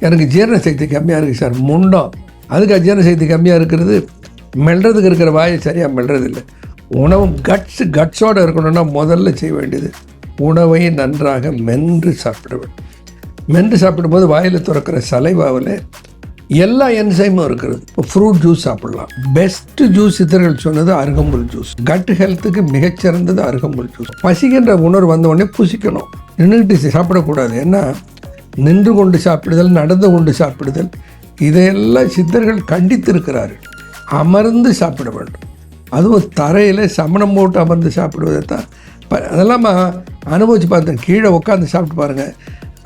எனக்கு ஜீரண சக்தி கம்மியாக இருக்குது சார், முண்டம். அதுக்கு அஜீரண சக்தி கம்மியாக இருக்கிறது, மெல்றதுக்கு இருக்கிற வாயை சரியாக மெல்றதில்லை. உணவு கட்ஸோடு இருக்கணும்னா முதல்ல செய்ய வேண்டியது உணவை நன்றாக மென்று சாப்பிட வேண்டும். மென்று சாப்பிடும்போது வாயில் துறக்கிற சலைவாவில் எல்லா என்சைமும் இருக்கிறது. இப்போ ஃப்ரூட் ஜூஸ் சாப்பிட்லாம். பெஸ்ட்டு ஜூஸ் சித்தர்கள் சொன்னது அருகம்புல் ஜூஸ். கட் ஹெல்த்துக்கு மிகச்சிறந்தது அருகம்புல் ஜூஸ். பசிக்கின்ற உணர்வு வந்த உடனே புசிக்கணும், நின்றுட்டு சாப்பிடக்கூடாது. ஏன்னா நின்று கொண்டு சாப்பிடுதல், நடந்து கொண்டு சாப்பிடுதல், இதையெல்லாம் சித்தர்கள் கண்டித்திருக்கிறார்கள். அமர்ந்து சாப்பிட வேண்டும். அதுவும் தரையில் சமணம் போட்டு அமர்ந்து சாப்பிடுவதை தான் அதெல்லாம் அனுபவித்து பார்த்தேன். கீழே உட்காந்து சாப்பிட்டு பாருங்கள்,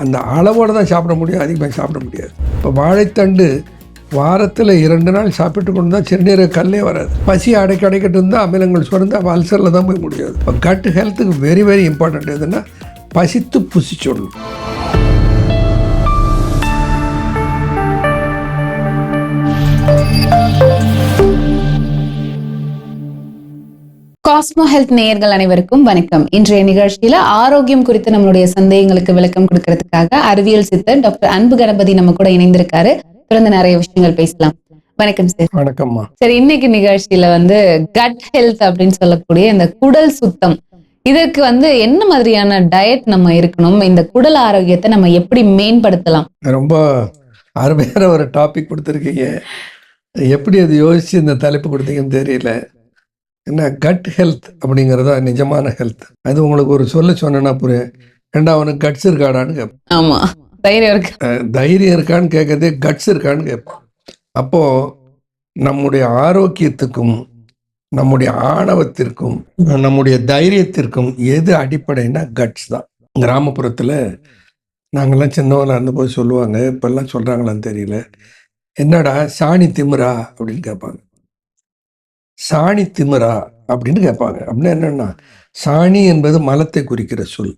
அந்த அளவோடு தான் சாப்பிட முடியும், அதிகமாக சாப்பிட முடியாது. இப்போ வாழைத்தண்டு வாரத்தில் 2 நாள் சாப்பிட்டு கொண்டு தான் சிறுநீரக கல்லே வராது. பசி அடைக்கட்டு இருந்தால் அமிலங்கள் சுரந்து அல்சரில் தான் போய் முடியாது. இப்போ கட் ஹெல்த்துக்கு வெரி வெரி இம்பார்ட்டண்ட் எதுன்னா பசித்து புசிச்சுடணும். காஸ்மோ ஹெல்த் நேயர்கள் அனைவருக்கும் வணக்கம். இன்றைய நிகழ்ச்சியில ஆரோக்கியம் குறித்து நம்மளுடைய சந்தேகங்களுக்கு விளக்கம் கொடுக்கறதுக்காக அறிவியல் சித்தர் டாக்டர் அன்பு கணபதி நம்ம கூட இணைந்திருக்காரு. தொடர்ந்து நிறைய விஷயங்கள் பேசலாம். வணக்கம் சார். வணக்கம்மா. சரி, இன்னைக்கு நிகழ்ச்சியில கட் ஹெல்த் அப்படின்னு சொல்லக்கூடிய இந்த குடல் சுத்தம், இதற்கு என்ன மாதிரியான டயட் நம்ம இருக்கணும், இந்த குடல் ஆரோக்கியத்தை நம்ம எப்படி மேம்படுத்தலாம்? ரொம்ப அருமையான ஒரு டாபிக் கொடுத்துருக்கீங்க. எப்படி அது யோசிச்சு இந்த தலைப்பு கொடுத்தீங்கன்னு தெரியல. என்ன கட் ஹெல்த் அப்படிங்கிறதா நிஜமான ஹெல்த். அது உங்களுக்கு ஒரு சொன்னா புரியும். ஏண்டா அவனுக்கு கட்ஸ் இருக்காடான்னு கேட்பேன். ஆமா, தைரியம் இருக்கான்னு கேட்கறதே கட்ஸ் இருக்கான்னு கேட்பேன். அப்போ நம்முடைய ஆரோக்கியத்துக்கும் நம்முடைய ஆணவத்திற்கும் நம்முடைய தைரியத்திற்கும் எது அடிப்படைன்னா கட்ஸ் தான். கிராமப்புறத்தில் நாங்கள்லாம் சின்னவங்களாக இருந்தபோது சொல்லுவாங்க, இப்பெல்லாம் சொல்கிறாங்களான்னு தெரியல, என்னடா சாணி திமிரா அப்படின்னு கேட்பாங்க. சாணி திமிரா அப்படின்னு கேட்பாங்க. அப்படின்னா என்னன்னா, சாணி என்பது மலத்தை குறிக்கிற சொல்.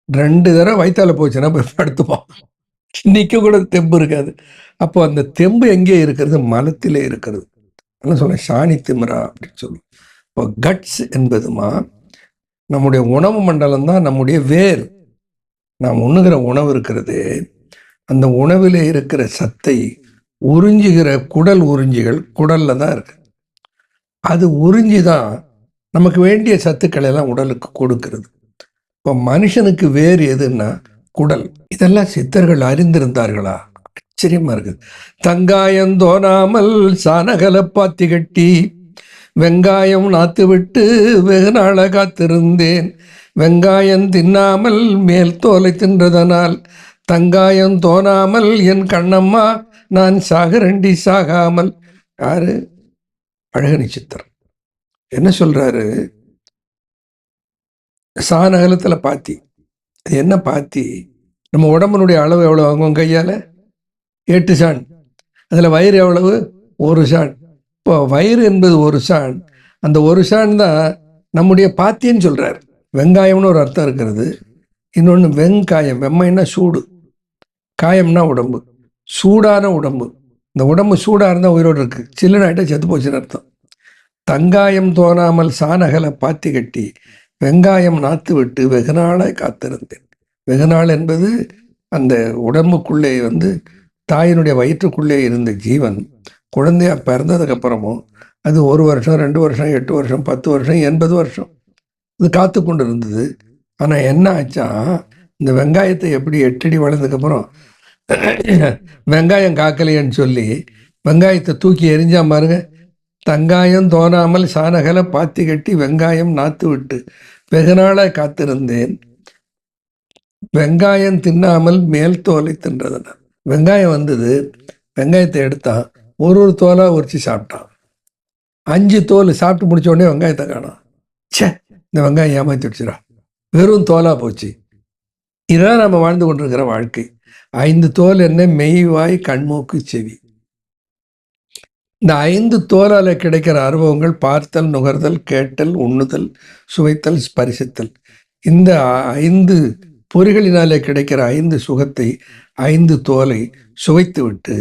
2 தடவை வயிற்றால போச்சுன்னா போய் படுத்துப்போம், நிற்க கூட தெம்பு இருக்காது. அப்போ அந்த தெம்பு எங்கே இருக்கிறது? மலத்திலே இருக்கிறது. என்ன சொல்ல, சாணி திமிரா அப்படின்னு சொல்லுவோம். இப்போ கட்ஸ் என்பதுமா நம்முடைய உணவு மண்டலம் தான் நம்முடைய வேர். நாம் உண்ணுகிற உணவு இருக்கிறது, அந்த உணவில் இருக்கிற சத்தை உறிஞ்சுகிற குடல் உறிஞ்சிகள் குடல்ல தான் இருக்கு. அது உறிஞ்சி தான் நமக்கு வேண்டிய சத்துக்களை எல்லாம் உடலுக்கு கொடுக்கிறது. இப்போ மனுஷனுக்கு வேறு எதுன்னா குடல். இதெல்லாம் சித்தர்கள் அறிந்திருந்தார்களா? ஆச்சரியமா இருக்குது. தங்காயம் தோணாமல் சானகல பாத்தி கட்டி வெங்காயம் நாத்து விட்டு வெகு நாள காத்திருந்தேன், வெங்காயம் தின்னாமல் மேல் தோலை தின்றதனால் தங்காயம் தோணாமல் என் கண்ணம்மா நான் சாகரண்டி சாகாமல். யாரு? அழகனி சித்தர். என்ன சொல்றாரு? சானகலத்தில் பாத்தி. அது என்ன பாத்தி? நம்ம உடம்புனுடைய அளவு எவ்வளோ வாங்குவோம் கையால்? 8 சான். அதில் வயிறு எவ்வளவு? 1 சான். இப்போ வயிறு என்பது 1 சான். அந்த 1 சான் தான் நம்முடைய பாத்தின்னு சொல்கிறார். வெங்காயம்னு ஒரு அர்த்தம் இருக்கிறது. இன்னொன்று வெங்காயம். வெம்மைன்னா சூடு, காயம்னா உடம்பு, சூடான உடம்பு. இந்த உடம்பு சூடாக இருந்தால் உயிரோடு இருக்குது, சில்லுனாயிட்ட செத்து போச்சுன்னு அர்த்தம். தங்காயம் தோணாமல் சானகலை பாத்தி கட்டி வெங்காயம் நாத்து விட்டு வெகு நாளை காத்திருந்தேன். வெகு நாள் என்பது அந்த உடம்புக்குள்ளே தாயினுடைய வயிற்றுக்குள்ளே இருந்த ஜீவன் குழந்தையா பிறந்ததுக்கப்புறமும் அது 1 வருஷம் 2 வருஷம் 8 வருஷம் 10 வருஷம் 80 வருஷம் இது காத்து கொண்டு இருந்தது. ஆனால் என்ன ஆச்சா, இந்த வெங்காயத்தை எப்படி 8 அடி வளர்ந்ததுக்கப்புறம் வெங்காயம் காக்கலையன்னு சொல்லி வெங்காயத்தை தூக்கி எரிஞ்சா பாருங்க. தங்காயம் தோணாமல் சானகலை பாத்தி கட்டி வெங்காயம் நாத்து விட்டு வெகு நாளாய் காத்திருந்தேன், வெங்காயம் தின்னாமல் மேல் தோலை தின்றதுனால. வெங்காயம் வந்தது, வெங்காயத்தை எடுத்தான், ஒரு தோலாக உரிச்சு சாப்பிட்டான். 5 தோல் சாப்பிட்டு முடிச்ச உடனே வெங்காயத்தை காணாம். சே, இந்த வெங்காயம் ஏமாத்தி வச்சுடா, வெறும் தோலாக போச்சு. இதுதான் நம்ம வாழ்ந்து கொண்டிருக்கிற வாழ்க்கை. 5 தோல் என்ன? மெய், வாய், கண்மூக்கு, செவி. இந்த 5 தோலால் கிடைக்கிற அனுபவங்கள் பார்த்தல், நுகர்தல், கேட்டல், உண்ணுதல், சுவைத்தல், ஸ்பரிசித்தல். இந்த 5 பொறிகளினாலே கிடைக்கிற 5 சுகத்தை, 5 தோலை சுவைத்து விட்டு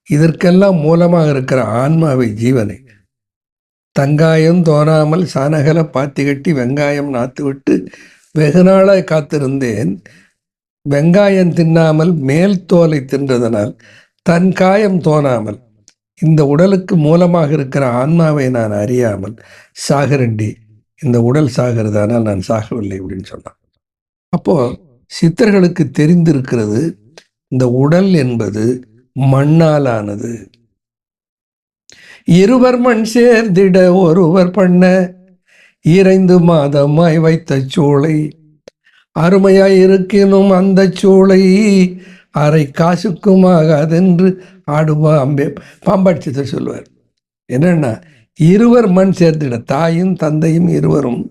இதற்கெல்லாம் மூலமாக இருக்கிற ஆன்மாவை, ஜீவனை, தங்காயம் தோணாமல் சானகலை பாத்தி கட்டி வெங்காயம் நாத்து விட்டு வெகு நாளாய் காத்திருந்தேன், வெங்காயம் தின்னாமல் மேல் தோலை தின்றதனால் தன் காயம் தோணாமல் இந்த உடலுக்கு மூலமாக இருக்கிற ஆன்மாவை நான் அறியாமல் சாகரண்டி, இந்த உடல் சாகிறதானால் நான் சாகவில்லை அப்படின்னு சொன்னான். அப்போ சித்தர்களுக்கு தெரிந்திருக்கிறது, இந்த உடல் என்பது மண்ணாலானது. இருவர் மண் சேர்ந்திட ஒருவர் பண்ண 2 மாதமாய் வைத்த சூளை, அருமையாய் இருக்கினும் அந்த சூளை அரை காசுக்கும் ஆகாதென்று ஆடுவா அம்பே. பாம்பாட்சியத்தை சொல்லுவார். என்னன்னா, இருவர் மண் சேர்த்திட, தாயும் தந்தையும் இருவரும்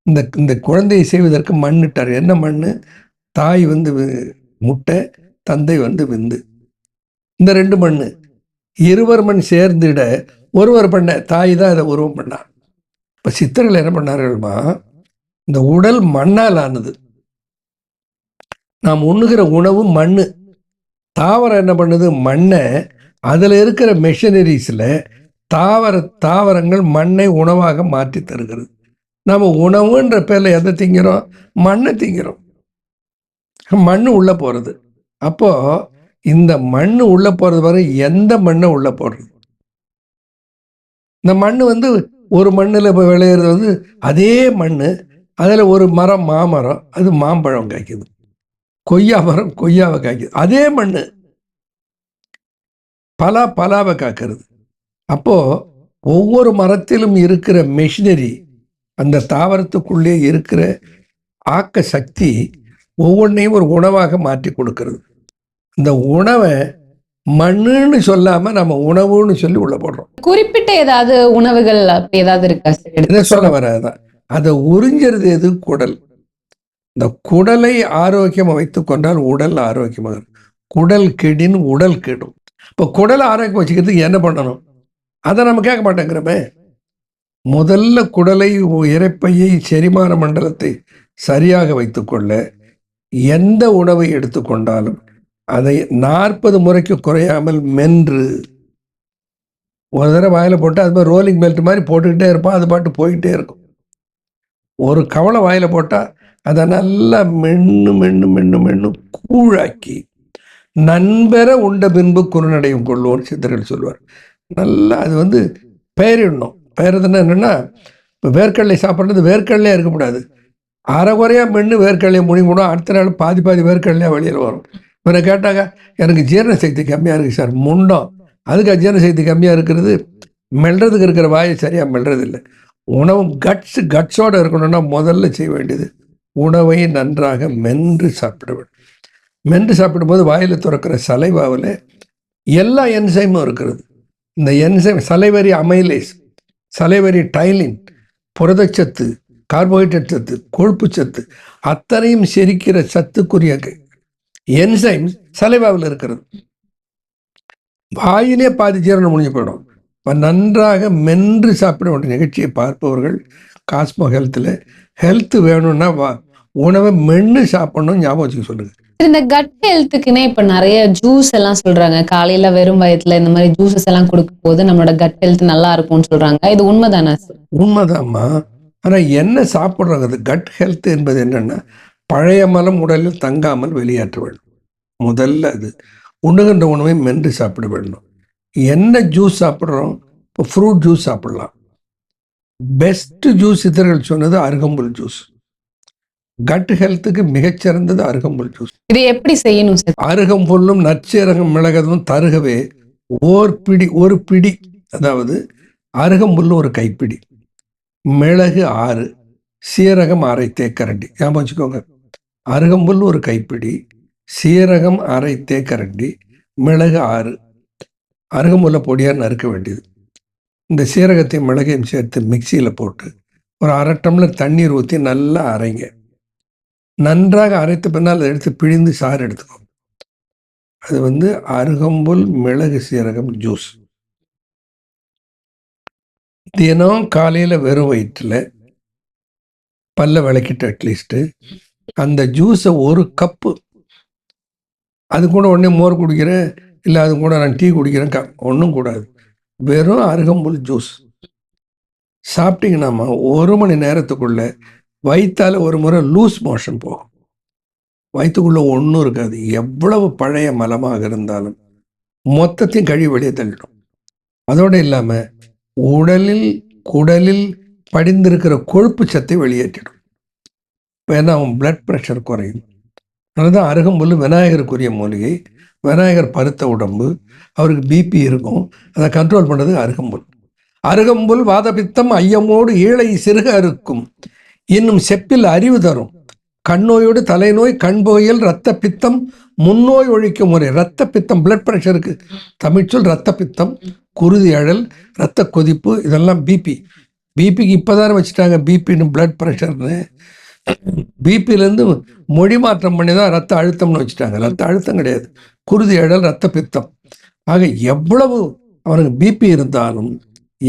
இந்த இந்த குழந்தையை செய்வதற்கு மண்ணிட்டார். என்ன மண்? தாய் வந்து முட்டை, தந்தை வந்து விந்து. இந்த 2 மண். இருவர் மண் சேர்ந்திட ஒருவர் பண்ண, தாய் தான் அதை உருவம் பண்ணா. இப்போ சித்தர்கள் என்ன பண்ணார்கள்மா, இந்த உடல் மண்ணால் ஆனது. நாம் உண்ணுகிற உணவு மண். தாவரம் என்ன பண்ணுது? மண்ணை அதில் இருக்கிற மெஷினரிஸில் தாவரங்கள் மண்ணை உணவாக மாற்றி தருகிறது. நம்ம உணவுன்ற பேரில் எதை திங்கிறோம்? மண்ணை திங்கிறோம். மண் உள்ளே போகிறது. அப்போது இந்த மண் உள்ளே போகிறது வரை எந்த மண்ணை உள்ளே போடுறது? இந்த மண் வந்து ஒரு மண்ணில் இப்போ விளையிறது வந்து அதே மண், அதில் ஒரு மரம் மாமரம், அது மாம்பழம் காய்க்குது. கொய்யா மரம் கொய்யாவை காய்க்குது. அதே மண் பலாவை காக்கிறது. அப்போது ஒவ்வொரு மரத்திலும் இருக்கிற மெஷினரி, அந்த தாவரத்துக்குள்ளே இருக்கிற ஆக்க சக்தி ஒவ்வொன்றையும் ஒரு உணவாக மாற்றி கொடுக்கிறது. இந்த உணவை மண்ணுன்னு சொல்லாம நம்ம உணவுன்னு சொல்லி உள்ள போடுறோம். குறிப்பிட்ட ஏதாவது உணவுகள் ஏதாவது இருக்கா? இதை சொல்ல வராதான். அதை உறிஞ்சிறது எது? குடல். இந்த குடலை ஆரோக்கியமாக வைத்துக் கொண்டால் உடல் ஆரோக்கியமாக. குடல் கெடின் உடல் கெடும். இப்போ குடலை ஆரோக்கியம் வச்சுக்கிறதுக்கு என்ன பண்ணணும்? அதை நம்ம கேட்க மாட்டேங்கிறமே. முதல்ல குடலை, இரைப்பையை, செரிமான மண்டலத்தை சரியாக வைத்துக்கொள்ள எந்த உணவை எடுத்துக்கொண்டாலும் அதை 40 முறைக்கு குறையாமல் மென்று, ஒரு தடவை வாயில் போட்டு அது மாதிரி ரோலிங் பெல்ட் மாதிரி போட்டுக்கிட்டே இருப்பான். அது பாட்டு போயிட்டே இருக்கும். ஒரு கவலை வாயில் போட்டால் அதை நல்லா மென்று மென்று மென்று மென்று கூழாக்கி நண்பரை உண்ட பின்பு குறுநடையும் கொள்வோன்னு சித்தர்கள் சொல்லுவார். நல்லா அது வந்து பெயரிடணும். பெயர்றதுன்னா என்னென்னா, இப்போ வேர்க்கடலை சாப்பிட்றது வேர்க்கடலையாக இருக்கக்கூடாது. அரைகுறையாக மென்று வேர்க்கடலையை முனிங்கூடும். அடுத்த நாள் பாதி வேர்க்கடலையாக வெளியில் வரும். இவரை கேட்டாங்க, எனக்கு ஜீரண சக்தி கம்மியாக இருக்குது சார். முண்டம். அதுக்கு ஜீரண சக்தி கம்மியாக இருக்கிறது, மெல்றதுக்கு இருக்கிற வாயை சரியாக மெல்றதில்லை. உணவு கட்ஸோடு இருக்கணும்னா முதல்ல செய்ய வேண்டியது உணவை நன்றாக மென்று சாப்பிட வேண்டும். மென்று சாப்பிடும்போது வாயில் துறக்கிற சலைவாவில் எல்லா என்சைமும் இருக்கிறது. இந்த என்சைம் சலைவரி அமைலேஸ், சலைவரி டைலின், புரதச்சத்து, கார்போஹைட்ரேட் சத்து, கொழுப்பு சத்து அத்தனையும் செரிக்கிற சத்துக்குரிய என்சைம் சலைவாவில் இருக்கிறது. வாயிலே பாதி ஜீரணம் முடிஞ்சு போயிடும். இப்போ நன்றாக மென்று சாப்பிட வேண்டிய நிகழ்ச்சியை பார்ப்பவர்கள் காஸ்மோ ஹெல்த்தில் ஹெல்த் வேணும்னா உணவை மென்று சாப்பிடணும். ஞாபகம் வச்சுக்க சொல்லுங்க. இந்த கட் ஹெல்த்துக்குன்னே இப்ப நிறைய ஜூஸ் எல்லாம் சொல்றாங்க. காலையில வெறும் வயத்துல இந்த மாதிரி ஜூஸஸ் எல்லாம் கொடுக்கும் போது நம்மளோட கட் ஹெல்த் நல்லா இருக்கும்னு சொல்றாங்க. இது உண்மைதானா? உண்மைதாம்மா. ஆனா என்ன சாப்பிட்றாங்க? கட் ஹெல்த் என்பது என்னன்னா, பழைய மலம் உடலில் தங்காமல் வெளியேற்ற வேண்டும். முதல்ல அது உண்ணுகின்ற உணவை மென்று சாப்பிட வேண்டும். என்ன ஜூஸ் சாப்பிட்றோம்? இப்போ ஃப்ரூட் ஜூஸ் சாப்பிடலாம். பெஸ்ட் ஜூஸ் சித்தர்கள் சொன்னது அருகம்புல் ஜூஸ். கட் ஹெல்த்துக்கு மிகச்சிறந்தது அருகம்புல் ஜூஸ். இது எப்படி செய்யணும் சார்? அருகம்புல்லும் நச்சீரகம் மிளகதும் தருகவே ஒரு பிடி, அதாவது அருகம்புல் ஒரு கைப்பிடி, மிளகு 6, சீரகம் அரை தேக்கரண்டி. ஞாபகம் வச்சுக்கோங்க. அருகம்புல் ஒரு கைப்பிடி, சீரகம் அரை தேக்கரண்டி, மிளகு 6. அருகம்புல்லை பொடியாக நறுக்க வேண்டியது. இந்த சீரகத்தையும் மிளகையும் சேர்த்து மிக்சியில் போட்டு ஒரு 1/2 டம்ளர் தண்ணீர் ஊற்றி நல்லா அரைங்க. நன்றாக அரைத்த பின்னால் அதை எடுத்து பிழிந்து சாறு எடுத்துக்கோ. அது வந்து அருகம்புல் மிளகு சீரகம் ஜூஸ். தினம் காலையில் வெறும் வயிற்றில் பல்ல விளக்கிட்டு அட்லீஸ்ட்டு அந்த ஜூஸை 1 கப்பு, அது கூட உடனே மோர் குடிக்கிறேன், இல்லை அது கூட நான் டீ குடிக்கிறேன், ஒன்றும் கூடாது. வெறும் அருகம்புல் ஜூஸ் சாப்பிட்டீங்கன்னாமா 1 மணி நேரத்துக்குள்ள வயிற்றால் ஒரு முறை லூஸ் மோஷன் போகும். வயிற்றுக்குள்ளே ஒன்றும் இருக்காது. எவ்வளவு பழைய மலமாக இருந்தாலும் மொத்தத்தையும் கழுவி வெளியே தள்ளிடும். அதோடு இல்லாமல் குடலில் படிந்திருக்கிற கொழுப்பு சத்தை வெளியேற்றிடும். இப்போ என்ன அவன் பிளட் ப்ரெஷர் குறையும். அதனால தான் அருகம்புல் விநாயகருக்குரிய மூலிகை. விநாயகர் பருத்த உடம்பு, அவருக்கு பிபி இருக்கும், அதை கண்ட்ரோல் பண்ணுறது அருகம்புல். அருகம்புல் வாதபித்தம் ஐயமோடு ஈழை சிறுக அறுக்கும், இன்னும் செப்பில் அறிவு தரும், கண்ணோயோடு தலைநோய் கண்புகையில் இரத்த பித்தம் முன்னோய் ஒழிக்கும் முறை. இரத்த பித்தம் பிளட் ப்ரெஷருக்கு தமிழ்ச்சொல் இரத்த பித்தம், குருதி அழல், இரத்த கொதிப்பு, இதெல்லாம் பிபிக்கு இப்போதானே வச்சுட்டாங்க பிபின்னு பிளட் ப்ரெஷர்னு. பிபிலேருந்து மொழி மாற்றம் பண்ணி தான் ரத்த அழுத்தம்னு வச்சுட்டாங்க. ரத்த அழுத்தம் கிடையாது, குருதி அழல், இரத்த பித்தம். ஆக எவ்வளவு அவனுக்கு பிபி இருந்தாலும்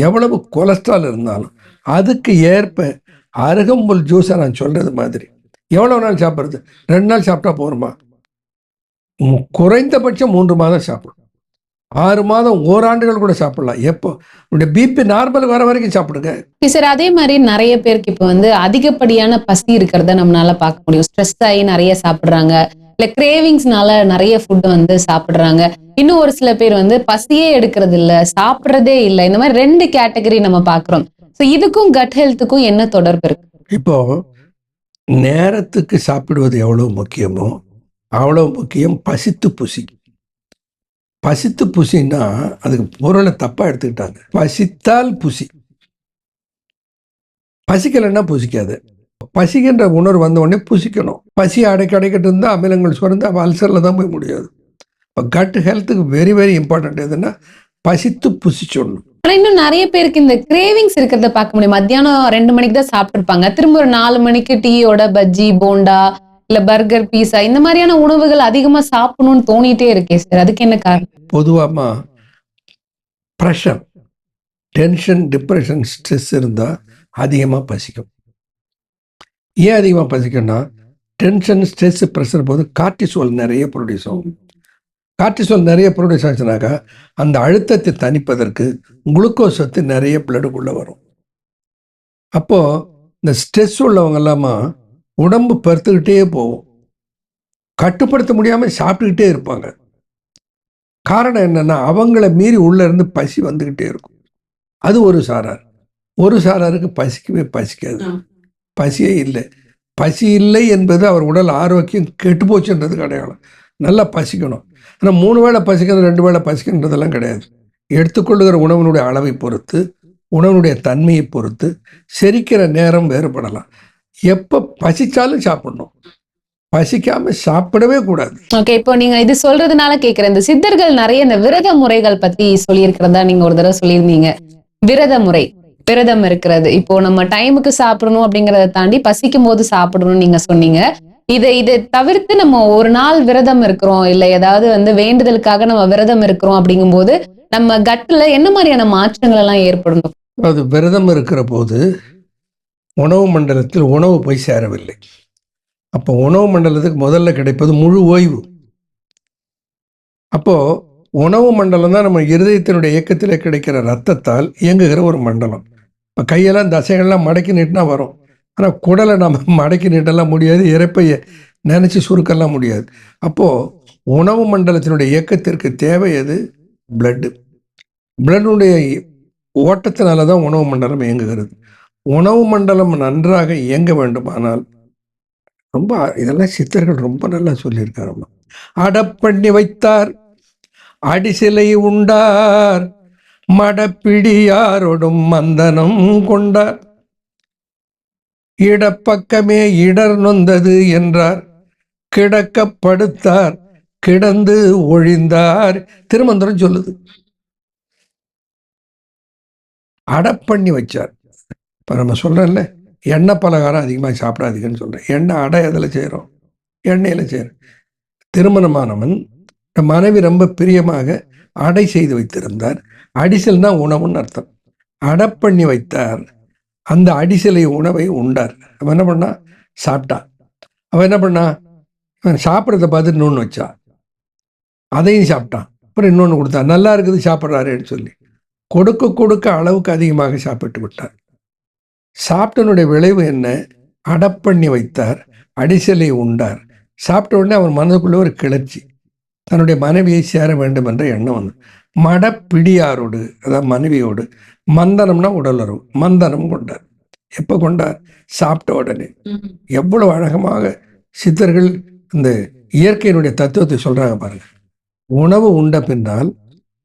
எவ்வளவு கொலஸ்ட்ரால் இருந்தாலும் அதுக்கு ஏற்ப அருகம்புல் ஜூஸை நான் சொல்கிறது மாதிரி எவ்வளோ நாள் சாப்பிட்றது? 2 நாள் சாப்பிட்டா போருமா? குறைந்தபட்சம் 3 மாதம் சாப்பிடும். 6 மாதம், ஓராண்டுகள் கூட சாப்பிடலாம். எப்போ உடைய பிபி நார்மல் வர வரைக்கும் சாப்பிடுங்க. சார், அதே மாதிரி நிறைய பேருக்கு இப்போ வந்து அதிகப்படியான பசி இருக்கிறத நம்மளால பார்க்க முடியும். ஸ்ட்ரெஸ் ஆகி நிறைய சாப்பிடுறாங்க, இல்ல கிரேவிங்ஸ்னால நிறைய ஃபுட் வந்து சாப்பிடுறாங்க. இன்னும் ஒரு சில பேர் வந்து பசியே எடுக்கிறது இல்ல, சாப்பிட்றதே இல்லை. இந்த மாதிரி 2 கேட்டகரி நம்ம பார்க்குறோம். ஸோ இதுக்கும் கட் ஹெல்த்துக்கும் என்ன தொடர்பு இருக்கு? இப்போ நேரத்துக்கு சாப்பிடுவது எவ்வளோ முக்கியமோ அவ்வளோ முக்கியம் பசித்து புசி. பசித்து புசின்னா அதுக்கு பொருளை தப்பாக எடுத்துக்கிட்டாங்க. பசித்தால் புசி, பசிக்கலைன்னா புசிக்காது. பசிக்கின்ற உணர்வு வந்த உடனே புசிக்கணும். பசி அடைக்கட்டு இருந்தால் அமிலங்கள் சுரந்து அல்சரில் தான் போய் முடியாது. இப்போ கட் ஹெல்த்துக்கு வெரி வெரி இம்பார்ட்டன்ட் எதுன்னா பசித்து புசிச்சிடணும். ஆனா இன்னும் நிறைய பேருக்கு இந்த கிரேவிங்ஸ் இருக்கிறத பார்க்க முடியும். மத்தியானம் 2 மணிக்கு தான் சாப்பிட்டுருப்பாங்க, திரும்ப ஒரு 4 மணிக்கு டீயோட பஜ்ஜி போண்டா இல்ல பர்கர் பீஸா இந்த மாதிரியான உணவுகள் அதிகமா சாப்பிடணும்னு தோணிட்டே இருக்கே சார், அதுக்கு என்ன காரணம்? பொதுவாக ப்ரெஷர், டென்ஷன், டிப்ரெஷன், ஸ்ட்ரெஸ் இருந்தால் அதிகமாக பசிக்கும். ஏன் அதிகமாக பசிக்கும்னா டென்ஷன், ஸ்ட்ரெஸ், ப்ரெஷர் போது கார்டிசோல் நிறைய ப்ரொடியூஸ் ஆகும். கார்டிசோல் நிறைய ப்ரொடியூஸ் ஆச்சுனாக்கா அந்த அழுத்தத்தை தணிப்பதற்கு குளுக்கோஸ் சத்து நிறைய பிளடுக்குள்ளே வரும். அப்போது இந்த ஸ்ட்ரெஸ் உள்ளவங்க எல்லாமா உடம்பு பருத்துக்கிட்டே போகும், கட்டுப்படுத்த முடியாமல் சாப்பிட்டுக்கிட்டே இருப்பாங்க. காரணம் என்னென்னா அவங்கள மீறி உள்ளே இருந்து பசி வந்துக்கிட்டே இருக்கும். அது ஒரு சாராருக்கு பசிக்கவே பசிக்காது, பசியே இல்லை. பசி இல்லை என்பது அவர் உடல் ஆரோக்கியம் கெட்டு போச்சுன்றது அடையாளம். நல்லா பசிக்கணும். ஆனால் 3 வேளை பசிக்கிறது 2 வேளை பசிக்கின்றதெல்லாம் கிடையாது. எடுத்துக்கொள்ளுகிற உணவினுடைய அளவை பொறுத்து, உணவினுடைய தன்மையை பொறுத்து செரிக்கிற நேரம் வேறுபடலாம். எப்போ பசிச்சாலும் சாப்பிடணும், பசிக்காம சாப்பிடவே கூடாது. ஓகே, இப்போ நீங்க இது சொல்றதுனால கேட்கிறேன். இந்த சித்தர்கள் நிறைய இந்த விரத முறைகள் பத்தி சொல்லியிருக்கிறதா நீங்க ஒரு தடவை சொல்லியிருந்தீங்க. விரதம் இருக்கிறது, இப்போ நம்ம டைமுக்கு சாப்பிடணும் அப்படிங்கறத தாண்டி பசிக்கும் போது சாப்பிடணும்னு நீங்க சொன்னீங்க. இதை தவிர்த்து நம்ம ஒரு நாள் விரதம் இருக்கிறோம், இல்ல ஏதாவது வந்து வேண்டுதலுக்காக நம்ம விரதம் இருக்கிறோம் அப்படிங்கும் போது நம்ம கட்ல என்ன மாதிரியான மாற்றங்கள் எல்லாம் ஏற்படணும்? அது விரதம் இருக்கிற போது உணவு மண்டலத்தில் உணவு போய் சேரவில்லை. அப்போ உணவு மண்டலத்துக்கு முதல்ல கிடைப்பது முழு ஓய்வு. அப்போ உணவு மண்டலம் தான் நம்ம இருதயத்தினுடைய இயக்கத்தில் கிடைக்கிற ரத்தத்தால் இயங்குகிற ஒரு மண்டலம். இப்போ கையெல்லாம் தசைகள்லாம் மடக்கி நீட்டினா வரும், ஆனால் குடலை நம்ம மடக்கி நீட்டெல்லாம் முடியாது, இறப்பையை நினச்சி சுருக்கெல்லாம் முடியாது. அப்போது உணவு மண்டலத்தினுடைய இயக்கத்திற்கு தேவை எது? பிளட்டுடைய ஓட்டத்தினால தான் உணவு மண்டலம் இயங்குகிறது. உணவு மண்டலம் நன்றாக இயங்க வேண்டுமானால் ரொம்ப இதெல்லாம் சித்தர்கள் ரொம்ப நல்லா சொல்லியிருக்காரு. அடப்பண்ணி வைத்தார், அடிசிலை உண்டார், மடப்பிடியாரோடும் மந்தனம் கொண்டார், இடப்பக்கமே இடர் நொந்தது என்றார், கிடக்கப்படுத்தார், கிடந்து ஒழிந்தார். திருமந்திரம் சொல்லுது. அடப்பண்ணி வச்சார். இப்போ நம்ம சொல்கிறோம்ல, எண்ணெய் பலகாரம் அதிகமாக சாப்பிடாதீங்கன்னு சொல்கிறேன். எண்ணெய் அடை எதில் செய்கிறோம்? எண்ணெயில் செய்கிறோம். திருமணமானவன் மனைவி ரொம்ப பிரியமாக அடை செய்து வைத்திருந்தார். அடிசல்னா உணவுன்னு அர்த்தம். அடப்பண்ணி வைத்தார், அந்த அடிசலை உணவை உண்டார். அவன் என்ன பண்ணா? சாப்பிட்டான். அவன் என்ன பண்ணா? அவன் சாப்பிட்றத பார்த்துட்டு இன்னொன்று வச்சா, அதையும் சாப்பிட்டான். அப்புறம் இன்னொன்று கொடுத்தான், நல்லா இருக்குது சாப்பிட்றாருன்னு சொல்லி கொடுக்க அளவுக்கு அதிகமாக சாப்பிட்டு விட்டார். சாப்பிட்டனுடைய விளைவு என்ன? அடப்பண்ணி வைத்தார், அடிசலை உண்டார், சாப்பிட்ட உடனே அவன் மனதுக்குள்ளே ஒரு கிளர்ச்சி, தன்னுடைய மனைவியை சேர வேண்டும் என்ற எண்ணம் வந்து மடப்பிடியாரோடு, அதாவது மனைவியோடு மந்தனம்னா உடலுறவு, மந்தனம் கொண்டார். எப்போ கொண்டார்? சாப்பிட்ட உடனே. எவ்வளவு அழகமாக சித்தர்கள் இந்த இயற்கையினுடைய தத்துவத்தை சொல்றாங்க பாருங்க. உணவு உண்ட பின்னால்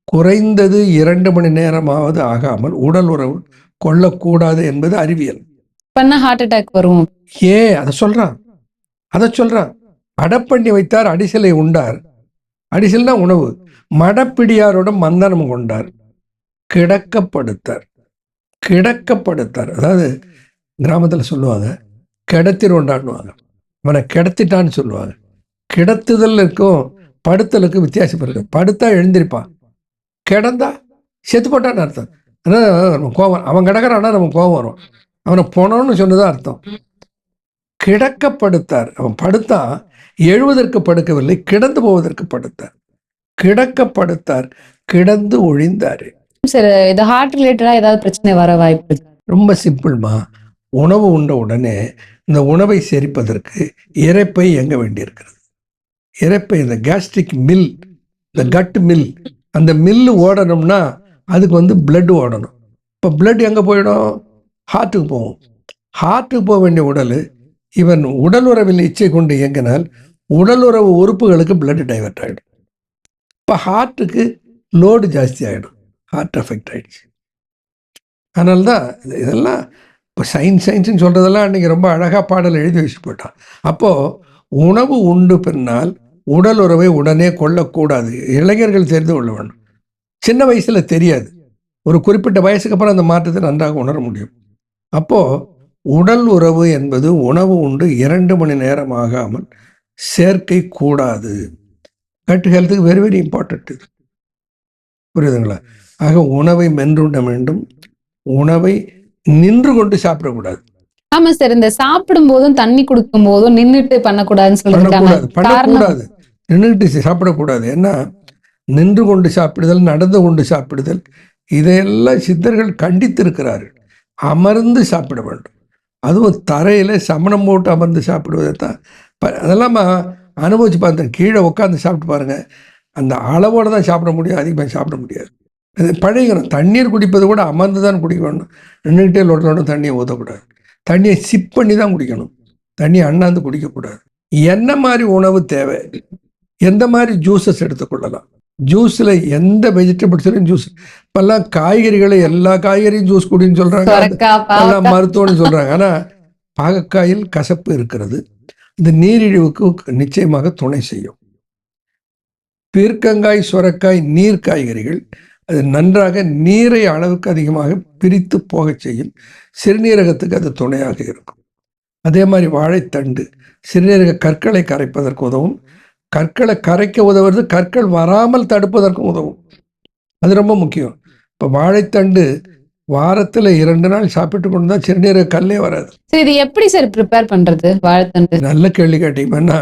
குறைந்தது 2 மணி நேரமாவது ஆகாமல் உடல் உறவு கொள்ளக்கூடாது என்பது அறிவியல். பண்ண ஹார்ட் அட்டாக் வரும். அதை சொல்றான். அடப்பண்ணி வைத்தார், அடிசலை உண்டார். அடிசல்னா உணவு. மடப்பிடியாரோட மந்தனம் கொண்டார், கிடக்கப்படுத்தார். அதாவது கிராமத்தில் சொல்லுவாங்க, கிடத்திரு உண்டாடுவாங்க. அவனை கிடத்திட்டான்னு சொல்லுவாங்க. கிடத்துதல் இருக்கும் படுத்தலுக்கு வித்தியாசம் இருக்கு. படுத்தா எழுந்திருப்பான், கிடந்தா செத்து போட்டான்னு அர்த்தம். ஆனால் நம்ம கோவம், அவன் கிடக்கிறான்னா நம்ம கோவம் வரும். அவனை போனோன்னு சொன்னதான் அர்த்தம். கிடக்கப்படுத்தார். அவன் படுத்தா எழுவதற்கு படுக்கவில்லை, கிடந்து போவதற்கு படுத்தார். கிடக்கப்படுத்தார், கிடந்து ஒழிந்தாரு. சரி, இது ஹார்ட் ரிலேட்டடா ஏதாவது பிரச்சனை வர வாய்ப்பு? ரொம்ப சிம்பிள்மா. உணவு உண்ட உடனே இந்த உணவை செரிப்பதற்கு இரைப்பை எங்க வேண்டியிருக்கிறது. இரைப்பை, இந்த கேஸ்ட்ரிக் மில், இந்த கட் மில், அந்த மில்லு ஓடணும்னா அதுக்கு வந்து பிளட் ஓடணும். இப்போ பிளட் எங்கே போயிடும்? ஹார்ட்டுக்கு போகும். ஹார்ட்டுக்கு போக வேண்டிய உடல், இவன் உடல் உறவில் இச்சை கொண்டு இயங்கினால் உடல் உறவு உறுப்புகளுக்கு பிளட் டைவர்ட் ஆகிடும். இப்போ ஹார்ட்டுக்கு லோடு ஜாஸ்தி ஆகிடும், ஹார்ட் அஃபெக்ட் ஆகிடுச்சு. அதனால தான் இதெல்லாம் இப்போ சயின்ஸ்னு சொல்கிறதெல்லாம் அன்றைக்கி ரொம்ப அழகாக பாடல் எழுதி வச்சு போட்டான். அப்போது உணவு உண்டு பின்னால் உடல் உறவை உடனே கொள்ளக்கூடாது. இளைஞர்கள் தெரிந்து கொள்ள வேண்டும். சின்ன வயசில் தெரியாது, ஒரு குறிப்பிட்ட வயசுக்கு அப்புறம் அந்த மாற்றத்தை நன்றாக உணர முடியும். அப்போது உடல் உறவு என்பது உணவு உண்டு 2 மணி நேரம் ஆகாமல் சேர்க்கை கூடாது. கட் ஹெல்த்துக்கு வெரி வெரி இம்பார்ட்டன்ட் இது, புரியுதுங்களா? ஆக உணவை மென்றுண்ண வேண்டும், உணவை நின்று கொண்டு சாப்பிடக்கூடாது. ஆமா சார், இந்த சாப்பிடும் போதும் தண்ணி குடிக்கும் போதும் நின்றுட்டு பண்ணக்கூடாதுன்னு பண்ணக்கூடாது, நின்றுட்டு சாப்பிடக்கூடாது. ஏன்னா நின்று கொண்டு சாப்பிடுதல், நடந்து கொண்டு சாப்பிடுதல், இதையெல்லாம் சித்தர்கள் கண்டித்திருக்கிறார்கள். அமர்ந்து சாப்பிட வேண்டும். அதுவும் தரையில் சமணம் போட்டு அமர்ந்து சாப்பிடுவதை தான் அதெல்லாம் அனுபவிச்சு பார்த்தேன். கீழே உட்காந்து சாப்பிட்டு பாருங்க, அந்த அளவோடு தான் சாப்பிட முடியும், அதிகமாக சாப்பிட முடியாது. அது பழகணும். தண்ணீர் குடிப்பது கூட அமர்ந்து தான் குடிக்க வேணும். நின்றுக்கிட்டே லோட்டலோட தண்ணியை ஊற்றக்கூடாது. தண்ணியை சிப் பண்ணி தான் குடிக்கணும். தண்ணியை அண்ணாந்து குடிக்கக்கூடாது. என்ன மாதிரி உணவு தேவை, எந்த மாதிரி ஜூஸஸ் எடுத்துக்கொள்ளலாம். ஜூஸில் எந்த வெஜிடபிள்ஸ்லையும் ஜூஸ். இப்போல்லாம் காய்கறிகளை எல்லா காய்கறியும் ஜூஸ் குடின்னு சொல்கிறாங்க, எல்லாம் மருத்துவம்னு சொல்கிறாங்க. ஆனால் பாகக்காயில் கசப்பு இருக்கிறது, இந்த நீரிழிவுக்கு நிச்சயமாக துணை செய்யும். பீர்க்கங்காய், சுரக்காய் நீர் காய்கறிகள், அது நன்றாக நீரை அளவுக்கு அதிகமாக பிரித்து போக செய்யும். சிறுநீரகத்துக்கு அது துணையாக இருக்கும். அதே மாதிரி வாழைத்தண்டு சிறுநீரக கற்களை கரைப்பதற்கு உதவும். கற்களை கரைக்க உதவுறது கற்கள் வராமல் தடுப்பதற்கும் உதவும். அது ரொம்ப முக்கியம். இப்போ வாழைத்தண்டு வாரத்தில் 2 நாள் சாப்பிட்டு கொண்டு தான் சிறுநீரக கல்லே வராது. இது எப்படி சார் ப்ரிப்பேர் பண்றது வாழைத்தண்டு? நல்ல கேள்வி கேட்டீங்கன்னா,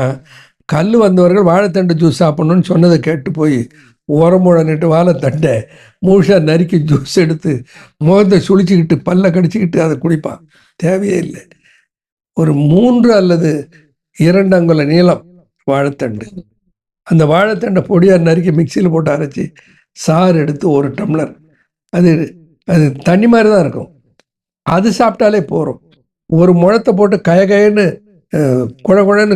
கல் வந்தவர்கள் வாழைத்தண்டு ஜூஸ் சாப்பிடணும்னு சொன்னதை கேட்டு போய் ஓரமுழனிட்டு வாழைத்தண்டை முழுசாக நறுக்கி ஜூஸ் எடுத்து முகத்தை சுழிச்சிக்கிட்டு பல்ல கடிச்சிக்கிட்டு அதை குடிப்பான். தேவையே இல்லை. ஒரு 3 அல்லது 2 அங்குல நீளம் வாழைத்தண்டு, அந்த வாழைத்தண்டை பொடியாக நறுக்கி மிக்சியில் போட்டு அரைச்சி சாறு எடுத்து 1 டம்ளர், அது தண்ணி மாதிரி தான் இருக்கும், அது சாப்பிட்டாலே போகிறோம். ஒரு முழத்தை போட்டு கயன்னு குழன்னு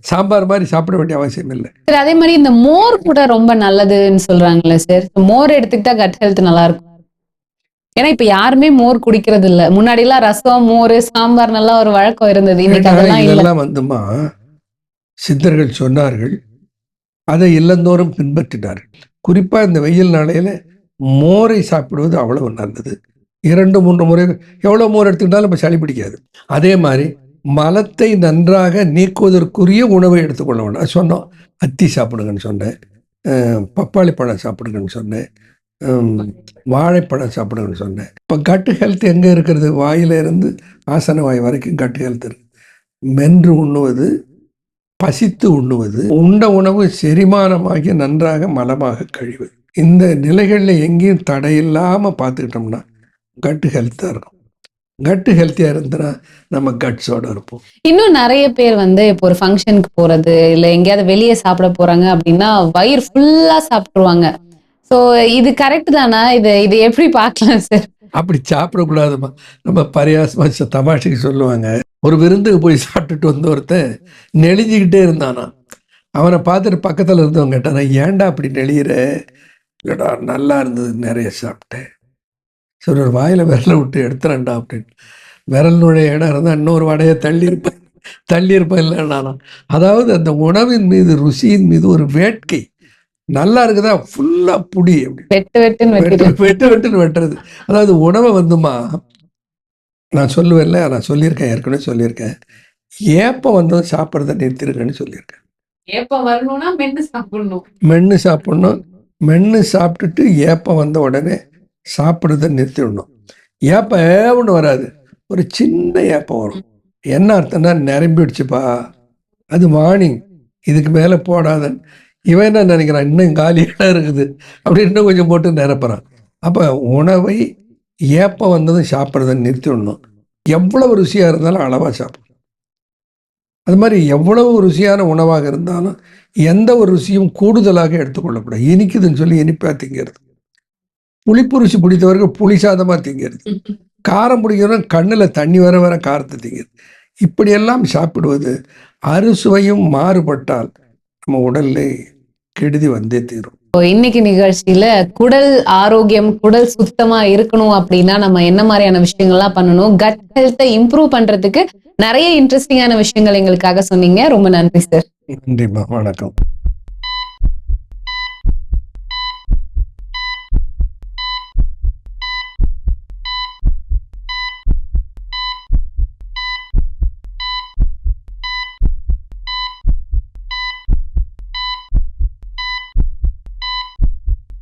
சாம்பார் மாதிரி சாப்பிட வேண்டிய அவசியம் இல்லை. சார், அதே மாதிரி இந்த மோர் கூட ரொம்ப நல்லதுன்னு சொல்றாங்கல்ல சார், மோர் எடுத்துக்கிட்டா கட் ஹெல்த் நல்லா இருக்கும். ஏன்னா இப்ப யாருமே மோர் குடிக்கிறது இல்ல. முன்னாடி எல்லாம் ரசம், மோர், சாம்பார் நல்லா ஒரு வழக்கம் இருந்தது. இதெல்லாம் வந்துமா சித்தர்கள் சொன்னார்கள், அதை இல்லந்தோறும் பின்பற்றினார்கள். குறிப்பா இந்த வெயில் நாளையில மோரை சாப்பிடுவது அவ்வளவு நல்லது. 2-3 முறை எவ்வளவு மோர் எடுத்துக்கிட்டாலும் நம்ம சளி பிடிக்காது. அதே மாதிரி மலத்தை நன்றாக நீக்குவதற்குரிய உணவை எடுத்துக்கொள்ள வேண்டாம். சொன்னோம், அத்தி சாப்பிடுங்கன்னு சொன்னேன், பப்பாளி பழம் சாப்பிடுங்கன்னு சொன்னேன், வாழைப்பழம் சாப்பிடுங்கன்னு சொன்னேன். இப்போ கட் ஹெல்த் எங்கே இருக்கிறது? வாயிலிருந்து ஆசன வாய் வரைக்கும் கட் ஹெல்த் இருக்கு. மென்று உண்ணுவது, பசித்து உண்ணுவது, உண்ட உணவு செரிமானமாகி நன்றாக மலமாக கழிவது, இந்த நிலைகளில் எங்கேயும் தடையில்லாமல் பார்த்துக்கிட்டோம்னா கட் ஹெல்த்தாக இருக்கும். கட்டு ஹெல்த்தியாக இருந்ததுன்னா நம்ம கட்ஸோட இருப்போம். இன்னும் நிறைய பேர் வந்து இப்போ ஒரு ஃபங்க்ஷனுக்கு போறது இல்ல எங்கேயாவது வெளியே சாப்பிட போறாங்க அப்படின்னா வயிறு ஃபுல்லா சாப்பிட்டுருவாங்க. சோ இது கரெக்ட் தானா? இது எப்படி பார்க்கலாம் சார்? அப்படி சாப்பிடக்கூடாதுமா. நம்ம பரியாசமா தமாஷைக்கு சொல்லுவாங்க. ஒரு விருந்துக்கு போய் சாப்பிட்டுட்டு வந்த ஒருத்தன் நெளிஞ்சிக்கிட்டே இருந்தானா. அவனை பார்த்துட்டு பக்கத்தில் இருந்தவங்க கேட்டானா, ஏன்டா அப்படி நெளியிற? இல்லடா நல்லா இருந்தது, நிறைய சாப்பிட்டேன். சரி ஒரு வாயில் விரலை விட்டு எடுத்துறேன்டா அப்படின்னு. விரலினுடைய இடம் இருந்தால் இன்னொரு வடையை தள்ளியிருப்பேன் இல்லைன்னா. அதாவது அந்த உணவின் மீது, ருசியின் மீது ஒரு வேட்கை. நல்லா இருக்குதா ஃபுல்லாக புடி அப்படி வெட்டுன்னு வெட்டுறது. அதாவது உணவை வந்துமா, நான் சொல்லுவேன்ல, நான் சொல்லியிருக்கேன், ஏற்கனவே சொல்லியிருக்கேன், ஏப்பம் வந்ததும் சாப்பிட்றத நிறுத்திருக்கேன்னு சொல்லியிருக்கேன். ஏப்பம் வரணும்னா மென்று சாப்பிடணும். மென்று சாப்பிட்டுட்டு ஏப்பம் வந்த உடனே சாப்பிட்றத நிறுத்திடணும். ஏப்பம் ஏவன்னு வராது, ஒரு சின்ன ஏப்பம் வரும். என்ன அர்த்தம்னா நிரம்பிடுச்சுப்பா, அது வார்னிங், இதுக்கு மேலே போடாதன்னு. இவன் என்ன நினைக்கிறான், இன்னும் காலியாக இருக்குது அப்படின்னு இன்னும் கொஞ்சம் போட்டு நிரப்புறான். அப்போ உணவை ஏப்பம் வந்ததும் சாப்பிட்றத நிறுத்திடணும். எவ்வளவு ருசியாக இருந்தாலும் அளவாக சாப்பிடணும். அது மாதிரி எவ்வளவு ருசியான உணவாக இருந்தாலும் எந்த ஒரு ருசியும் கூடுதலாக எடுத்துக்கொள்ளக்கூடாது. இனிக்குதுன்னு சொல்லி இனிப்பாக திங்கிறது, புளிப்பு ருசி பிடித்தவர்கள் புளி சாதமாக திங்கிறது, காரம் பிடிக்கிறவங்க கண்ணில் தண்ணி வர காரத்தை திங்கிறது. இப்படியெல்லாம் சாப்பிடுவது அறுசுவையும் மாறுபட்டால் நம்ம உடல்ல கெடுதி வந்தே தீரும். இன்னைக்கு நிகழ்ச்சியில குடல் ஆரோக்கியம், குடல் சுத்தமா இருக்கணும் அப்படின்னா நம்ம என்ன மாதிரியான விஷயங்கள்லாம் பண்ணணும், கட் ஹெல்த்தை இம்ப்ரூவ் பண்றதுக்கு நிறைய இன்ட்ரெஸ்டிங்கான விஷயங்கள் எங்களுக்காக சொன்னீங்க. ரொம்ப நன்றி சார். நன்றிம்மா, வணக்கம்.